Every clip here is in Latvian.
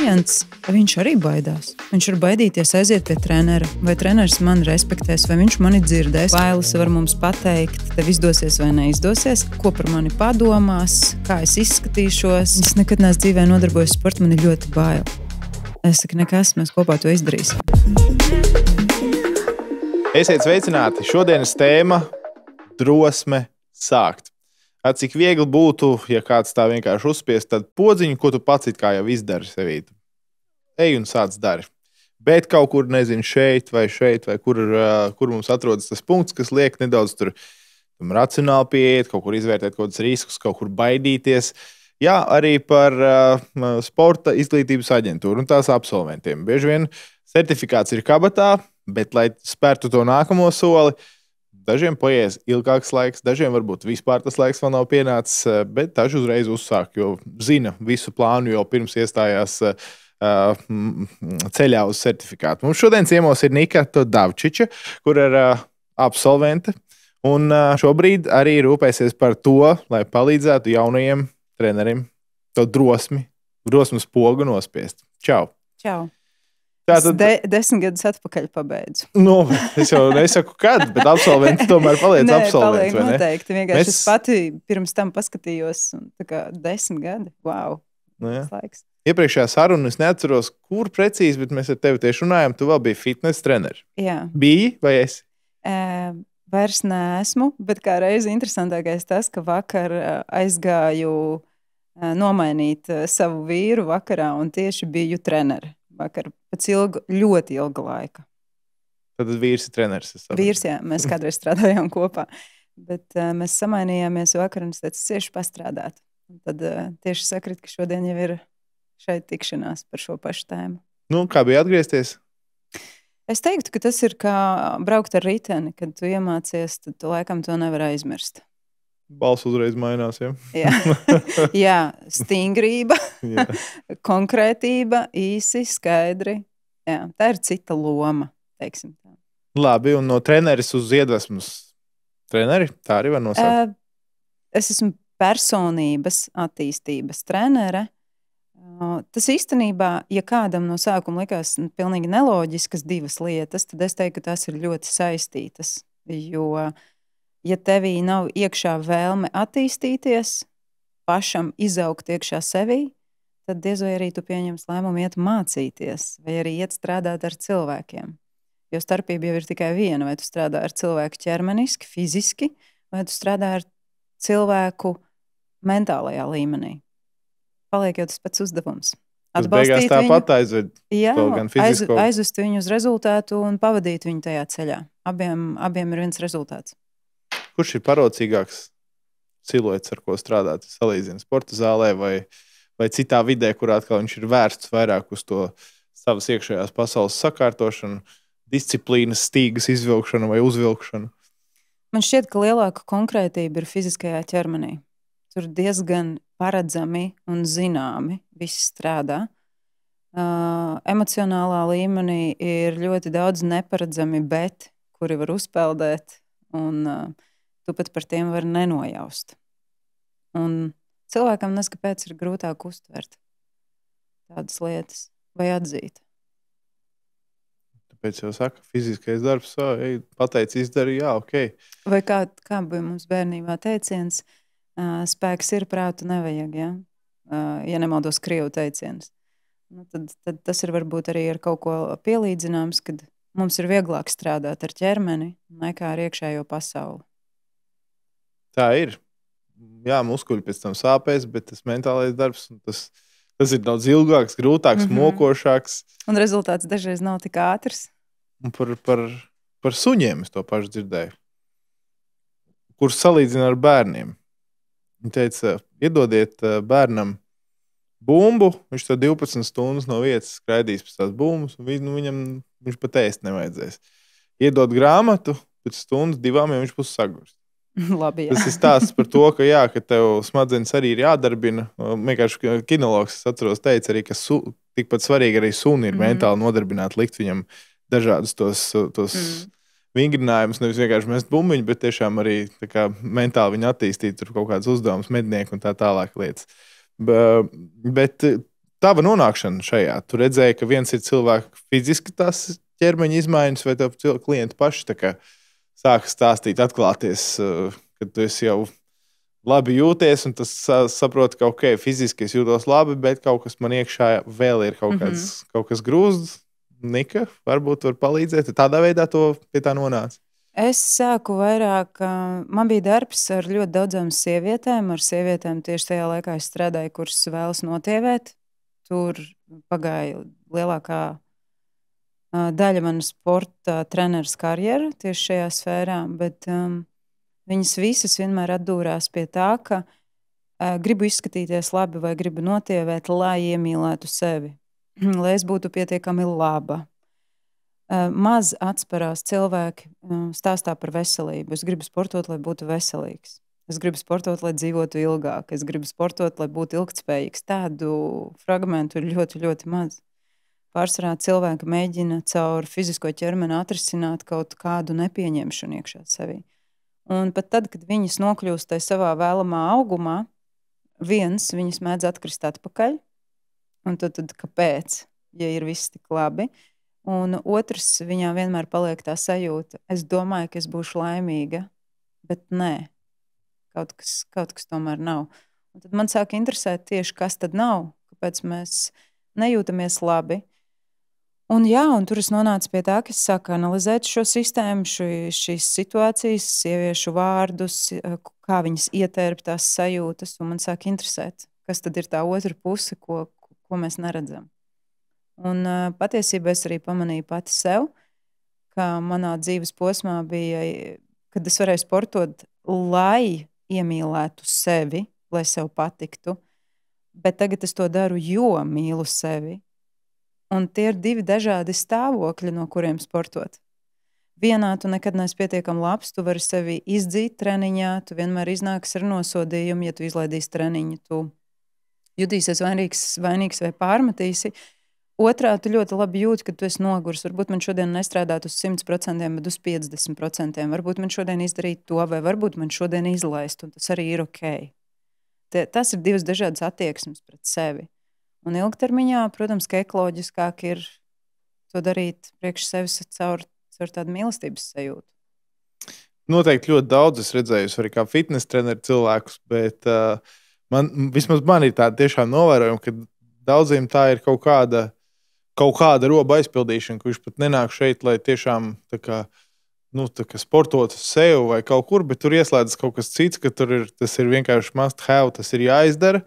klients, viņš arī baidās. Viņš var baidīties aiziet pie trenera, vai treneris mani respektēs, vai viņš mani dzirdēs. Bailes var mums pateikt, tev izdosies vai neizdosies, ko par mani padomās, kā es izskatīšos. Es nekad neesmu dzīvē nodarbojies sportu, man ir ļoti bail. Es saku, nekas, mēs kopā to izdarīsim. Esiet sveicināti! Šodienas tēma – drosme sākt. Cik viegli būtu, ja kāds tā vienkārši uzspiest tādu podziņu, ko tu pats it kā jau izdari sevī. Ej un sāc dari. Bet kaut kur, nezinu, šeit vai kur mums atrodas tas punkts, kas liek nedaudz tur racionāli pieiet, kaut kur izvērtēt kaut kādus riskus, kaut kur baidīties. Jā, arī par sporta izglītības aģentūru un tās absolventiem. Bieži vien certifikāts ir kabatā, bet, lai spērtu to nākamo soli, dažiem paies ilgāks laiks, dažiem varbūt vispār tas laiks vēl nav pienācis, bet daži uzreiz uzsāk, jo zina visu plānu jau pirms iestājās ceļā uz certifikātu. Mums šodien ciemos ir Nika Todavčiča, kur ir absolvente, un šobrīd arī rūpēsies par to, lai palīdzētu jaunajiem treneriem to drosmes pogu nospiest. Čau! Čau! Tātad, 10 gadus atpakaļ pabeidzu. Nu, es jau nesaku kad, bet absolventi tomēr paliec absolventi, vai ne? Noteikti. Vienkārši es pati pirms tam paskatījos, un tā kā 10 gadi. Wow! Nu, jā. Tas laiks. Iepriekšējā saruna, es neatceros, kur precīzi, bet mēs ar tevi tieši runājam, tu vēl biji fitness treneri. Jā. Biji vai esi? Vairs neesmu, bet kā reizi interesantākais tas, ka vakar aizgāju nomainīt savu vīru vakarā un tieši biju treneri. Vakar pēc ļoti ilga laika. Tad vīrs ir treneris. Vīrs, jā, mēs kādreiz strādājām kopā. Bet mēs samainījāmies vakar un es teicu, cieši pastrādāt. Un tad tieši sakrit, ka šodien jau ir šeit tikšanās par šo pašu tēmu. Nu, kā bija atgriezties? Es teiktu, ka tas ir kā braukt ar riteni. Kad tu iemācies, tad tu laikam to nevar aizmirst. Balss uzreiz mainās, ja? Jā, stingrība, Jā. konkrētība, īsi, skaidri. Jā, tā ir cita loma, teiksim tā. Labi, un no treneris uz iedvesmas treneri, tā arī var nosaukt? Es esmu personības attīstības trenere. Tas īstenībā, ja kādam no sākuma likās pilnīgi neloģiskas divas lietas, tad es teiktu, ka tās ir ļoti saistītas, jo ja tevī nav iekšā vēlme attīstīties, pašam izaugt iekšā sevī, tad diez vai arī tu pieņems lēmumu iet mācīties, vai arī iet strādāt ar cilvēkiem. Jo starpība jau ir tikai viena, vai tu strādā ar cilvēku ķermeniski, fiziski, vai tu strādā ar cilvēku mentālajā līmenī. Paliek jau tas pats uzdevums. Tas beigās tāpat aizved. Jā, gan fizisko. aizvest viņu uz rezultātu un pavadīt viņu tajā ceļā. Abiem ir viens rezultāts. Kurš ir parocīgāks siluets, ar ko strādāt? Salīdzina sporta zālē vai citā vidē, kur atkal viņš ir vērsts vairāk uz to savas iekšējās pasaules sakārtošanu, disciplīnas stīgas izvilkšanu vai uzvilkšanu? Man šķiet, ka lielāka konkrētība ir fiziskajā ķermenī. Tur diezgan paredzami un zināmi viss strādā. Emocionālā līmenī ir ļoti daudz neparedzami, bet kuri var uzpeldēt un tu pat par tiem var nenojaust. Un cilvēkam neskapēc ir grūtāk uztvert tādas lietas vai atzīt. Tāpēc jau saka, fiziskais darbs, pateic, izdari, jā, ok. Vai kā bija mums bērnībā teiciens, spēks ir, prātu nevajag, ja? Ja nemaldos krievu teiciens. Nu, tad tas ir varbūt arī ar kaut ko pielīdzināms, kad mums ir vieglāk strādāt ar ķermeni nekā ar iekšējo pasauli. Tā ir. Jā, muskuļi pēc tam sāpēs, bet tas mentālais darbs, tas ir daudz ilgāks, grūtāks, mokošāks. Un rezultāts dažreiz nav tik ātrs. Un par suņiem es to pašu dzirdēju. Kurus salīdzina ar bērniem. Viņi teica, iedodiet bērnam bumbu, viņš to 12 stundas no vietas skraidīs pēc tās bumbas, un viņš pat ēst nevajadzēs. Iedod grāmatu, pēc stundas, 2, ja viņš būs sagurs. Labi, jā. Tas ir stāsts par to, ka, jā, ka tev smadzenes arī ir jādarbina. Vienkārši kinologs, es atceros, teica arī, ka tikpat svarīgi arī suni ir mentāli nodarbināt, likt viņam dažādus tos vingrinājumus, nevis vienkārši mest bumbiņu, bet tiešām arī kā, mentāli viņu attīstīt, tur kaut kāds uzdevums, mednieku un tā tālāk lietas. Bet tava nonākšana šajā? Tu redzēji, ka viens ir cilvēks fiziski tās ķermeņa izmaiņas, vai tev klienti paši tā kā sāka stāstīt, atklāties, kad tu esi jau labi jūties, un tas saproti, ka ok, fiziski es jūtos labi, bet kaut kas man iekšā vēl ir kaut kas grūzds. Nika, varbūt var palīdzēt. Tādā veidā to pie tā nonāca. Es sāku vairāk, man bija darbs ar ļoti daudzām sievietēm. Ar sievietēm tieši tajā laikā es strādāju, kuras vēlas notievēt. Tur pagāja lielākā daļa manas sporta treneris karjera tieši šajā sfērā, bet viņas visas vienmēr atdūrās pie tā, ka gribu izskatīties labi vai gribu notievēt, lai iemīlētu sevi, lai es būtu pietiekami laba. Maz atsparās cilvēki stāstā par veselību. Es gribu sportot, lai būtu veselīgs. Es gribu sportot, lai dzīvotu ilgāk. Es gribu sportot, lai būtu ilgtspējīgs. Tādu fragmentu ir ļoti, ļoti maz. Pārsvarā cilvēki mēģina caur fizisko ķermeni atrisināt kaut kādu nepieņemšanu iekšā sevī. Un pat tad, kad viņas nokļūst tajā savā vēlamā augumā, viņas mēdz atkrist atpakaļ. Un tad kāpēc, ja ir viss tik labi? Un otrs, viņā vienmēr paliek tā sajūta, es domāju, ka es būšu laimīga, bet nē, kaut kas tomēr nav. Un tad man sāk interesēt tieši, kas tad nav, kāpēc mēs nejūtamies labi. Un tur es nonācu pie tā, ka es sāku analizēt šo sistēmu, šīs situācijas, sieviešu vārdus, kā viņas ietērp tās sajūtas, un man sāk interesēt, kas tad ir tā otra puse, ko mēs neredzam. Un patiesībā es arī pamanīju pati sev, ka manā dzīves posmā bija, kad es varēju sportot, lai iemīlētu sevi, lai sev patiktu, bet tagad es to daru, jo mīlu sevi. Un tie ir divi dažādi stāvokļi, no kuriem sportot. Vienā tu nekad neesi pietiekami labs, tu vari sevi izdzīt treniņā, tu vienmēr iznāks ar nosodījumu, ja tu izlaidīsi treniņu, tu jutīsies vainīgs vai pārmetīsi. Otrā, tu ļoti labi jūti, ka tu esi nogurs. Varbūt man šodien nestrādāt uz 100%, bet uz 50%. Varbūt man šodien izdarīt to, vai varbūt man šodien izlaist, un tas arī ir ok. Tas ir divas dažādas attieksmes pret sevi. Un ilgtermiņā, protams, ka ekoloģiskāk ir to darīt priekš sevis caur tādu mīlestības sajūtu. Noteikti ļoti daudz es redzēju, arī kā fitness treneri cilvēkus, bet vismaz man ir tāda tiešām novērojuma, ka daudziem tā ir kaut kāda roba aizpildīšana, ka viņš pat nenāk šeit, lai tiešām tā kā sportotu sev vai kaut kur, bet tur ieslēdzas kaut kas cits, ka tas ir vienkārši must have, tas ir jāizdara,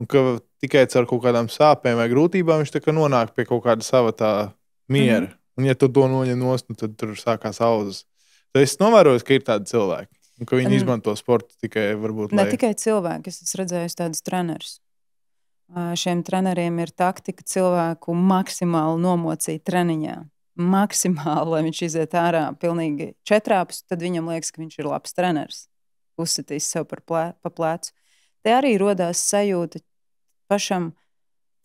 un ka tikai caur kaut kādām sāpēm vai grūtībām viņš tā kā nonāk pie kaut kāda sava tā miera. Un ja tu to noņem nost, tad tur sākās auzas. Tad es novēroju, ka ir tādi cilvēki, un ka viņi izmanto sportu tikai varbūt. Ne tikai cilvēki, es esmu redzējis tādus trenerus. Šiem treneriem ir taktika cilvēku maksimāli nomocīt treniņā. Maksimāli, lai viņš iziet ārā pilnīgi četrāpus, tad viņam liekas, ka viņš ir labs treneris. Uzsitīs sev pa plecu. Te arī rodās sajūta pašam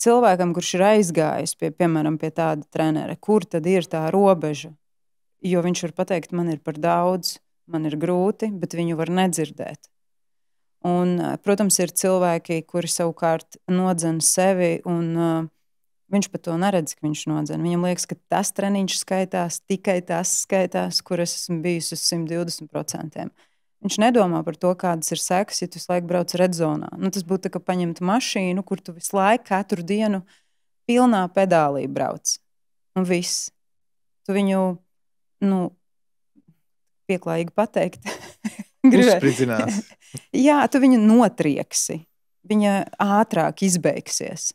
cilvēkam, kurš ir aizgājis piemēram, pie tāda trenera. Kur tad ir tā robeža? Jo viņš var pateikt, man ir par daudz, man ir grūti, bet viņu var nedzirdēt. Un, protams, ir cilvēki, kuri savukārt nodzen sevi, un viņš pat to neredz, ka viņš nodzen. Viņam liekas, ka tas treniņš skaitās, tikai tas skaitās, kur es esmu bijusi uz 120%. Viņš nedomā par to, kādas ir sekas, ja tu visu laiku brauc redzonā. Tas būtu tā, ka paņemt mašīnu, kur tu visu laiku, katru dienu pilnā pedālī brauc. Un viss. Tu viņu, pieklājīgi pateikt, uzspridzinās. Jā, tu viņu notrieksi. Viņa ātrāk izbeigsies.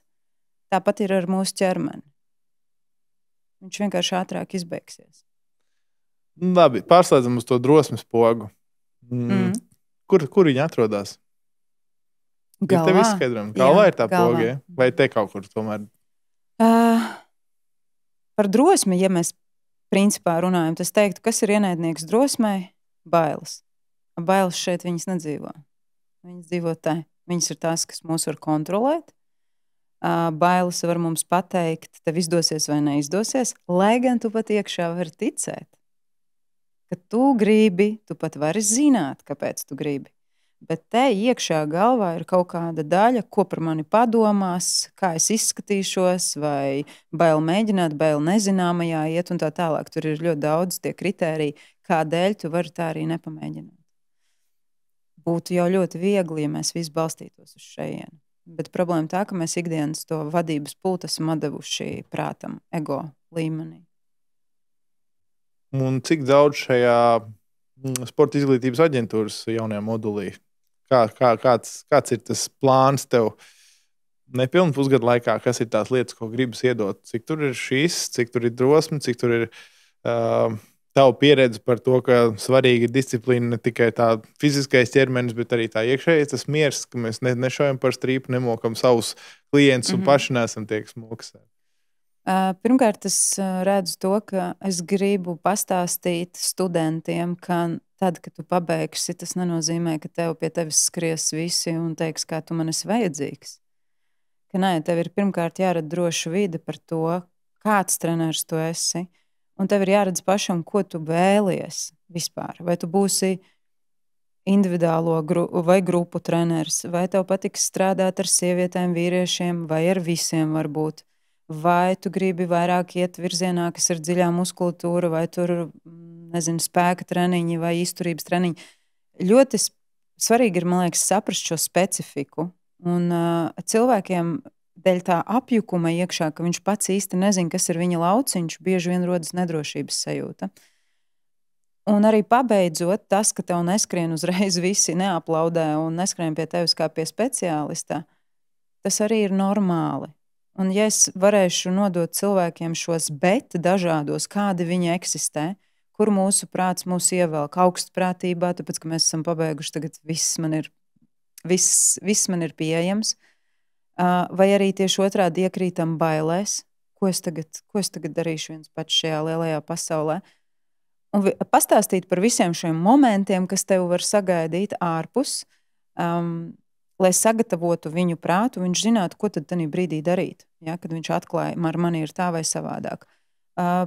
Tāpat ir ar mūsu ķermeni. Viņš vienkārši ātrāk izbeigsies. Labi, pārslēdzam uz to drosmes pogu. Kur viņa atrodas? Galvā. Tev izskaidram. Galvā ir tā poga, ja? Vai te kaut kur tomēr? Par drosmi, ja mēs principā runājam, tas teiktu, kas ir ienaidnieks drosmei? Bailes. Bailes šeit viņas nedzīvo. Viņas dzīvo te. Viņas ir tās, kas mūs var kontrolēt. Bailes var mums pateikt, tev izdosies vai neizdosies, lai gan tu pat iekšā vari ticēt. Ka tu gribi, tu pat vari zināt, kāpēc tu gribi. Bet te iekšā galvā ir kaut kāda daļa, ko par mani padomās, kā es izskatīšos, vai bail mēģināt, bail nezināmajā iet un tā tālāk. Tur ir ļoti daudz tie kritēriji, kādēļ tu vari tā arī nepamēģināt. Būtu jau ļoti viegli, ja mēs visi balstītos uz šejienu. Bet problēma tā, ka mēs ikdienas to vadības pultu esam atdevuši prātam, ego līmenī. Un cik daudz šajā sporta izglītības aģentūras jaunajā modulī? Kāds ir tas plāns tev nepilnu pusgadu laikā? Kas ir tās lietas, ko gribas iedot? Cik tur ir šīs, cik tur ir drosme, cik tur ir tava pieredze par to, ka svarīga ir disciplīna, ne tikai tā fiziskais ķermenis, bet arī tā iekšējais tas miers, ka mēs nešaujam par strīpu, nemokam savus klientus un paši neesam tie, kas mokas. Pirmkārt, es redzu to, ka es gribu pastāstīt studentiem, ka tad, kad tu pabeigsi, tas nenozīmē, ka tev pie tevis skries visi un teiks, kā tu man esi vajadzīgs. Ka nē, tev ir pirmkārt jārada droša vide par to, kāds treneris tu esi. Un tev ir jāredz pašam, ko tu vēlies vispār. Vai tu būsi individuālo vai grupu treneris, vai tev patiks strādāt ar sievietēm, vīriešiem, vai ar visiem varbūt. Vai tu gribi vairāk iet virzienā, kas ir dziļā muskultūra, vai tur, nezinu, spēka treniņi vai izturības treniņi. Ļoti svarīgi ir, man liekas, saprast šo specifiku. Un cilvēkiem dēļ tā apjukuma iekšā, ka viņš pats īsti nezina, kas ir viņa lauciņš, bieži vien rodas nedrošības sajūta. Un arī pabeidzot, tas, ka tev neskrien uzreiz visi neaplaudē un neskrien pie tevis kā pie speciālista, tas arī ir normāli. Un ja es varēšu nodot cilvēkiem šos bet dažādos, kādi viņi eksistē, kur mūsu prāts mūs ievelk augstprātībā, tāpēc, ka mēs esam pabeiguši, tagad viss man ir pieejams, vai arī tieši otrādi iekrītam bailēs, ko es tagad darīšu viens pats šajā lielajā pasaulē. Un pastāstīt par visiem šiem momentiem, kas tev var sagaidīt ārpus, lai sagatavotu viņu prātu, viņš zinātu, ko tad tajā brīdī darīt, ja, kad viņš atklāja, ar mani ir tā vai savādāk.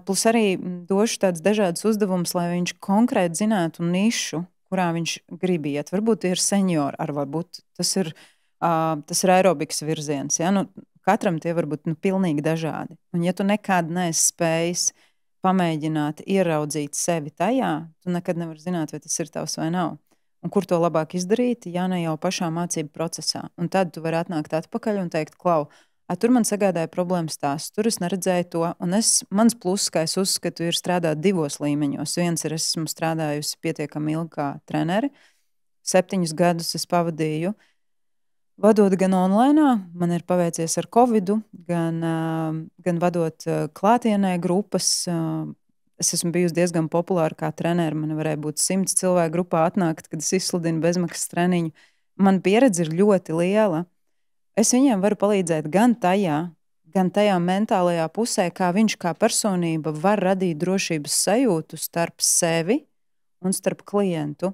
Plus arī došu tādus dažādus uzdevumus, lai viņš konkrēti zinātu nišu, kurā viņš grib iet. Varbūt ir seniori, varbūt tas ir aerobikas virziens. Ja? Katram tie var būt pilnīgi dažādi. Un ja tu nekad neesi spējis pamēģināt ieraudzīt sevi tajā, tu nekad nevari zināt, vai tas ir tavs vai nav. Un kur to labāk izdarīt, ja ne jau pašā mācību procesā. Un tad tu vari atnākt atpakaļ un teikt, klau, tur man sagādāja problēmas tās, tur es neredzēju to. Un mans pluss, kā es uzskatu, ir strādāt divos līmeņos. Viens ir, es esmu strādājusi pietiekami ilgi kā treneri. 7 gadus es pavadīju vadot gan online, man ir paveicies ar Covidu, gan vadot klātienē grupas. Es esmu bijusi diezgan populāra kā treneri. Man varēja būt 100 cilvēku grupā atnākt, kad es izsludinu bezmaksas treniņu. Man pieredze ir ļoti liela. Es viņiem varu palīdzēt gan tajā mentālajā pusē, kā viņš kā personība var radīt drošības sajūtu starp sevi un starp klientu.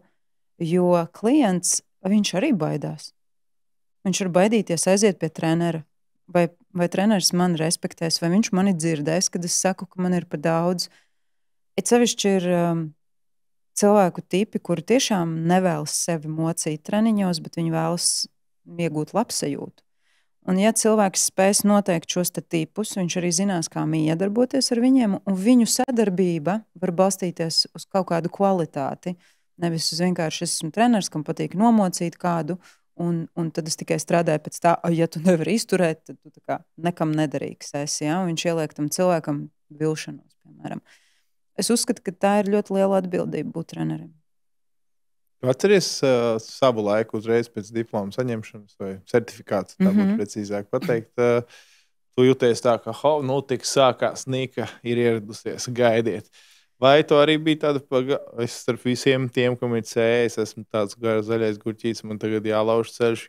Jo klients, viņš arī baidās. Viņš var baidīties aiziet pie trenera. Vai treneris mani respektēs, vai viņš mani dzirdēs, kad es saku, ka man ir par daudz. It sevišķi ir cilvēku tipi, kuri tiešām nevēlas sevi mocīt treniņos, bet viņi vēlas iegūt labsajūtu. Un ja cilvēks spēs noteikt šos tipus, viņš arī zinās, kā iedarboties ar viņiem, un viņu sadarbība var balstīties uz kaut kādu kvalitāti. Nevis uz vienkārši es esmu treneris, kam patīk nomocīt kādu, un tad es tikai strādāju pēc tā, ja tu nevari izturēt, tad tu tā kā nekam nederīgs esi. Ja? Viņš ieliek tam cilvēkam vilšanos, piemēram. Es uzskatu, ka tā ir ļoti liela atbildība būt trenerim. Atceries savu laiku uzreiz pēc diploma saņemšanas vai certifikāts, tā būtu precīzāk pateikt. Tu jūties tā, ka tik sākās Nika ir ieradusies, gaidiet. Vai to arī bija tāda, es starp visiem tiem, kam ir C, es esmu tāds zaļais gurķītis, man tagad jālauž ceļš,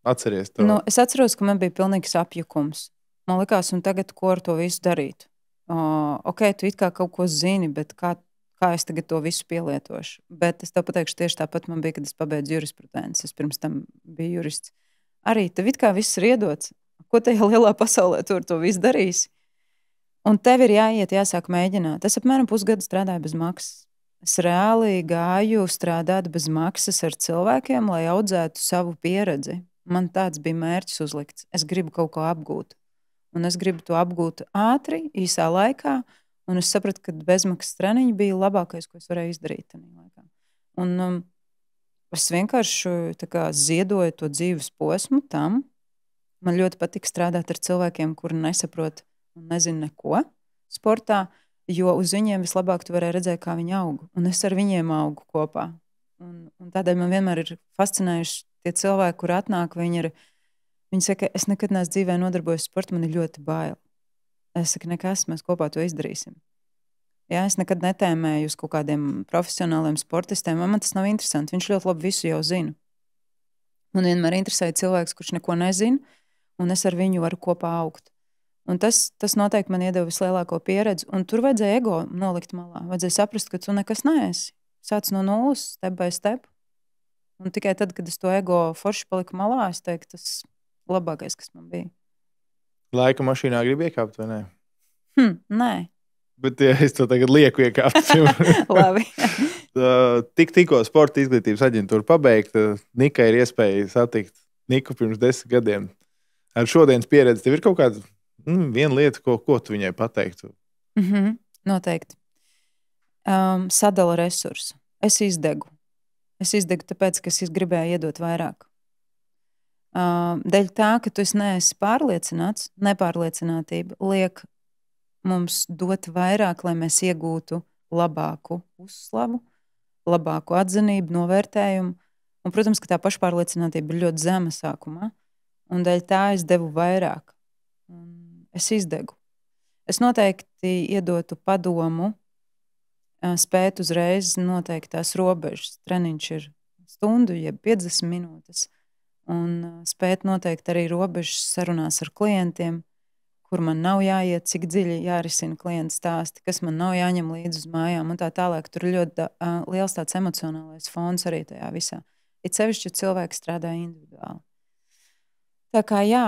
atceries to. Es atceros, ka man bija pilnīgs apjukums. Man likās, un tagad ko ar to visu darīt? Ok, tu it kā kaut ko zini, bet kā es tagad to visu pielietošu. Bet es tev pateikšu, tieši tāpat man bija, kad es pabeidzu jurisprudenci. Es pirms tam biju jurists. Arī tev it kā viss ir iedots. Ko tajā lielā pasaulē tu ar to visu darīsi? Un tev ir jāiet, jāsāk mēģināt. Es apmēram pusgadu strādāju bez maksas. Es reāli gāju strādāt bez maksas ar cilvēkiem, lai audzētu savu pieredzi. Man tāds bija mērķis uzlikts. Es gribu kaut ko apgūt. Un es gribu to apgūt ātri, īsā laikā. Un es sapratu, ka bezmaksas treniņi bija labākais, ko es varēju izdarīt tajā laikā. Un es vienkārši ziedoju to dzīves posmu tam. Man ļoti patīk strādāt ar cilvēkiem, kuri nesaprot un nezina neko sportā. Jo uz viņiem vislabāk tu varēji redzēt, kā viņi aug. Un es ar viņiem augu kopā. Un tādēļ man vienmēr ir fascinējuši tie cilvēki, kur atnāk. Viņi saka, es nekad neesmu dzīvē nodarbojies sportu, man ir ļoti bail. Es saku, nekas, mēs kopā to izdarīsim. Jā, es nekad netēmēju uz kaut kādiem profesionāliem sportistiem. Man tas nav interesanti. Viņš ļoti labi visu jau zina. Man vienmēr interesēja cilvēks, kurš neko nezina, un es ar viņu varu kopā augt. Un tas noteikti man iedeva vislielāko pieredzi. Un tur vajadzēja ego nolikt malā. Vajadzēja saprast, ka tu nekas neesi. Sāc no nulles, step by step. Un tikai tad, kad es to ego forši paliku malā, es teiktu, tas labākais, kas man bija. Laika mašīnā gribi iekāpt vai nē? Nē. Bet ja es to tagad lieku iekāpt. Labi. Tikko sporta izglītības aģentūra pabeigta, Nikai ir iespēja satikt Niku pirms 10 gadiem. Ar šodienas pieredzi tev ir kaut kāda viena lieta, ko tu viņai pateiktu? Noteikti. Sadala resursu. Es izdegu. Es izdegu tāpēc, ka es gribēju iedot vairāk. Dēļ tā, ka tu neesi pārliecināts, nepārliecinātība liek mums dot vairāk, lai mēs iegūtu labāku uzslavu, labāku atzinību, novērtējumu. Un, protams, ka tā pašpārliecinātība ir ļoti zema sākumā. Un dēļ tā es devu vairāk. Es izdegu. Es noteikti iedotu padomu, spēt uzreiz noteikt tās robežas. Treniņš ir stundu, jeb 50 minūtes. Un spēt noteikt arī robežas sarunās ar klientiem, kur man nav jāiet, cik dziļi jārisina klienta stāsti, kas man nav jāņem līdzi uz mājām un tā tālāk. Tur ir ļoti liels tāds emocionālais fons arī tajā visā. It sevišķi, ja cilvēki strādā individuāli. Tā kā jā,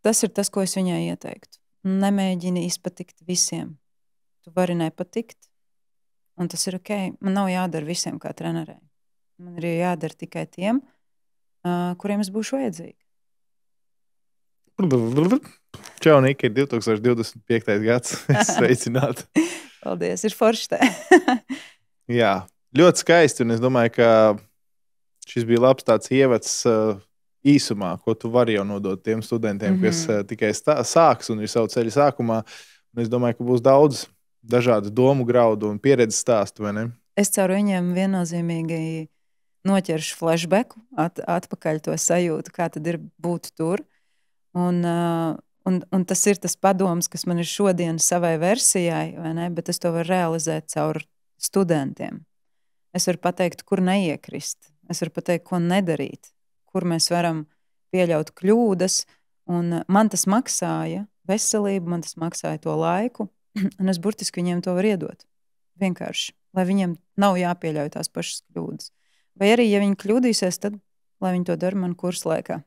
tas ir tas, ko es viņai ieteiktu. Nemēģini izpatikt visiem. Tu vari nepatikt, un tas ir ok. Man nav jādara visiem kā trenerei. Man ir jādara tikai tiem, kuriem es būšu vajadzīga. Čau, Nika, ir 2025. gads. Sveicināti. Paldies, ir forši te. Jā, ļoti skaisti, un es domāju, ka šis bija labs tāds ievads īsumā, ko tu vari jau nodot tiem studentiem, kas tikai sāks un ir savu ceļu sākumā. Un es domāju, ka būs daudz dažādu domu graudu un pieredzes stāstu, vai ne? Es caur viņiem viennozīmīgi noķeršu flashbacku, atpakaļ to sajūtu, kā tad ir būt tur. Un tas ir tas padoms, kas man ir šodien savai versijai, vai ne? Bet es to varu realizēt caur studentiem. Es varu pateikt, kur neiekrist. Es varu pateikt, ko nedarīt. Kur mēs varam pieļaut kļūdas, un man tas maksāja veselību, man tas maksāja to laiku, un es burtiski viņiem to varu iedot. Vienkārši, lai viņiem nav jāpieļauj tās pašas kļūdas. Vai arī, ja viņi kļūdīsies, tad, lai viņi to dara man kursa laikā.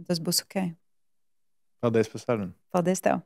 Tas būs ok. Paldies par sarunu. Paldies tev.